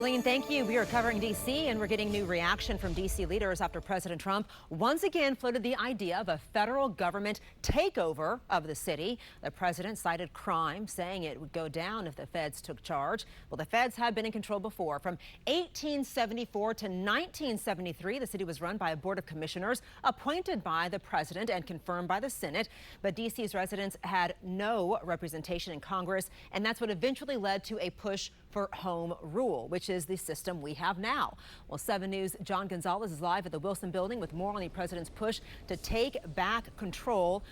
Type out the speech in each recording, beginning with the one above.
Lean, thank you. We are covering D.C. and we're getting new reaction from D.C. leaders after President Trump once again floated the idea of a federal government takeover of the city. The president cited crime, saying it would go down if the feds took charge. Well, the feds have been in control before. From 1874 to 1973, the city was run by a board of commissioners appointed by the president and confirmed by the Senate. But D.C.'s residents had no representation in Congress, and that's what eventually led to a push for home rule, which is the system we have now. Well, 7 News' John Gonzalez is live at the Wilson Building with more on the president's push to take back control,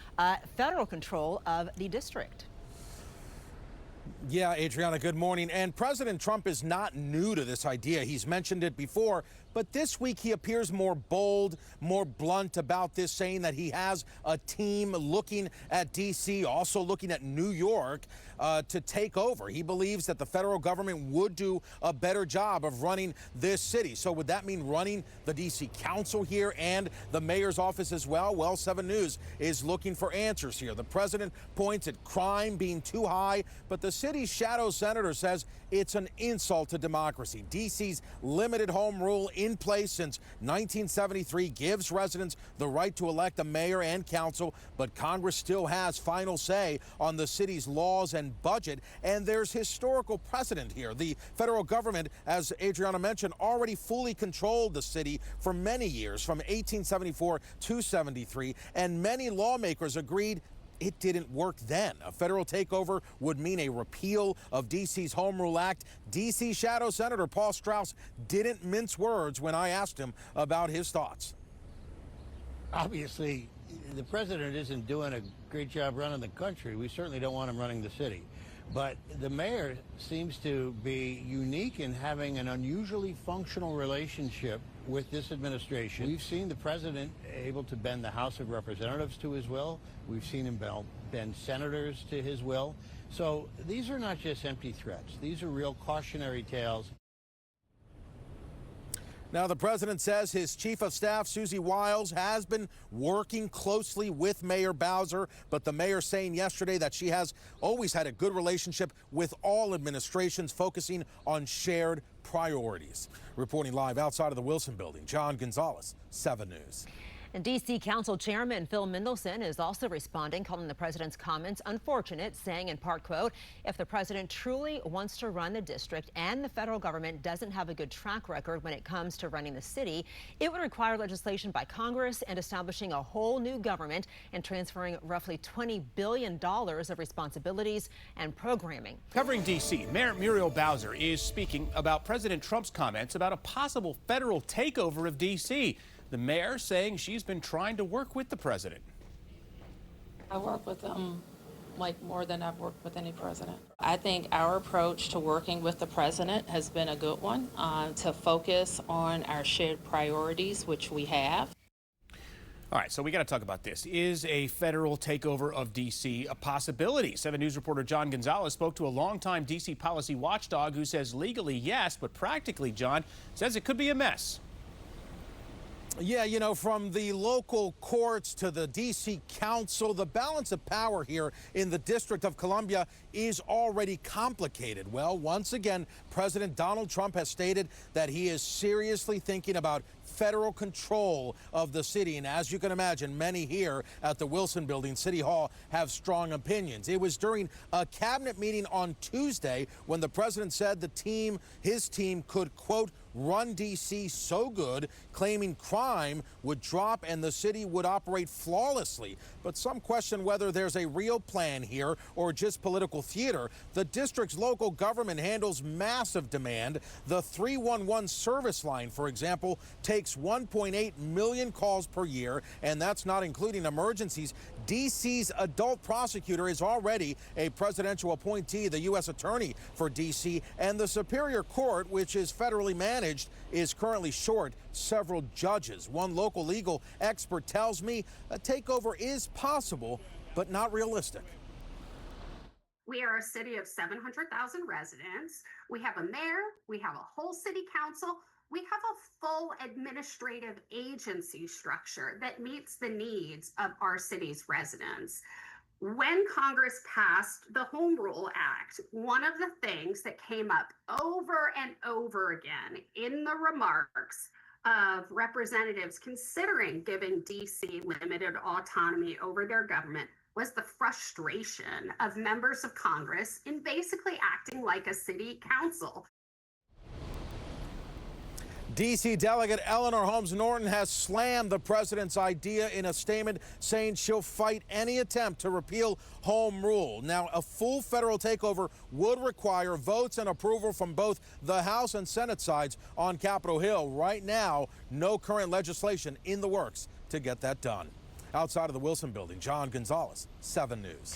federal control of the district. Yeah, Adriana, good morning. And President Trump is not new to this idea. He's mentioned it before, but this week he appears more bold, more blunt about this, saying that he has a team looking at D.C., also looking at New York to take over. He believes that the federal government would do a better job of running this city. So would that mean running the D.C. Council here and the mayor's office as well? Well, 7 News is looking for answers here. The president points at crime being too high, but the city's shadow senator says it's an insult to democracy. D.C.'s limited home rule in place since 1973 gives residents the right to elect a mayor and council, but Congress still has final say on the city's laws and budget, and there's historical precedent here. The federal government, as Adriana mentioned, already fully controlled the city for many years, from 1874 to 73, and many lawmakers agreed it didn't work then. A federal takeover would mean a repeal of D.C.'s Home Rule Act. D.C. Shadow Senator Paul Strauss didn't mince words when I asked him about his thoughts. Obviously, the president isn't doing a great job running the country. We certainly don't want him running the city. But the mayor seems to be unique in having an unusually functional relationship with this administration. We've seen the president able to bend the House of Representatives to his will. We've seen him bend senators to his will. So these are not just empty threats. These are real cautionary tales. Now, the president says his chief of staff, Susie Wiles, has been working closely with Mayor Bowser, but the mayor saying yesterday that she has always had a good relationship with all administrations, focusing on shared priorities. Reporting live outside of the Wilson Building, John Gonzalez, 7 News. And D.C. Council Chairman Phil Mendelson is also responding, calling the president's comments unfortunate, saying in part, quote, if the president truly wants to run the district and the federal government doesn't have a good track record when it comes to running the city, it would require legislation by Congress and establishing a whole new government and transferring roughly $20 billion of responsibilities and programming. Covering D.C., Mayor Muriel Bowser is speaking about President Trump's comments about a possible federal takeover of D.C. The mayor saying she's been trying to work with the president. I work with him like more than I've worked with any president. I think our approach to working with the president has been a good one, to focus on our shared priorities, which we have. All right, so we got to talk about this. Is a federal takeover of D.C. a possibility? 7 News reporter John Gonzalez spoke to a longtime D.C. policy watchdog who says legally, yes, but practically, John, says it could be a mess. Yeah, you know, from the local courts to the D.C. Council, the balance of power here in the District of Columbia is already complicated. Well, once again, President Donald Trump has stated that he is seriously thinking about federal control of the city. And as you can imagine, many here at the Wilson Building, City Hall, have strong opinions. It was during a cabinet meeting on Tuesday when the president said his team could, quote, run D.C. so good, claiming crime would drop and the city would operate flawlessly. But some question whether there's a real plan here or just political theater. The district's local government handles massive demand. The 311 service line, for example, takes 1.8 million calls per year, and that's not including emergencies. D.C.'s adult prosecutor is already a presidential appointee, the U.S. attorney for D.C., and the Superior Court, which is federally managed, is currently short several judges. One local legal expert tells me a takeover is possible, but not realistic. We are a city of 700,000 residents. We have a mayor, we have a whole city council, we have a full administrative agency structure that meets the needs of our city's residents. When Congress passed the Home Rule Act, one of the things that came up over and over again in the remarks of representatives considering giving DC limited autonomy over their government was the frustration of members of Congress in basically acting like a city council. D.C. Delegate Eleanor Holmes Norton has slammed the president's idea in a statement, saying she'll fight any attempt to repeal home rule. Now, a full federal takeover would require votes and approval from both the House and Senate sides on Capitol Hill. Right now, no current legislation in the works to get that done. Outside of the Wilson Building, John Gonzalez, 7 News.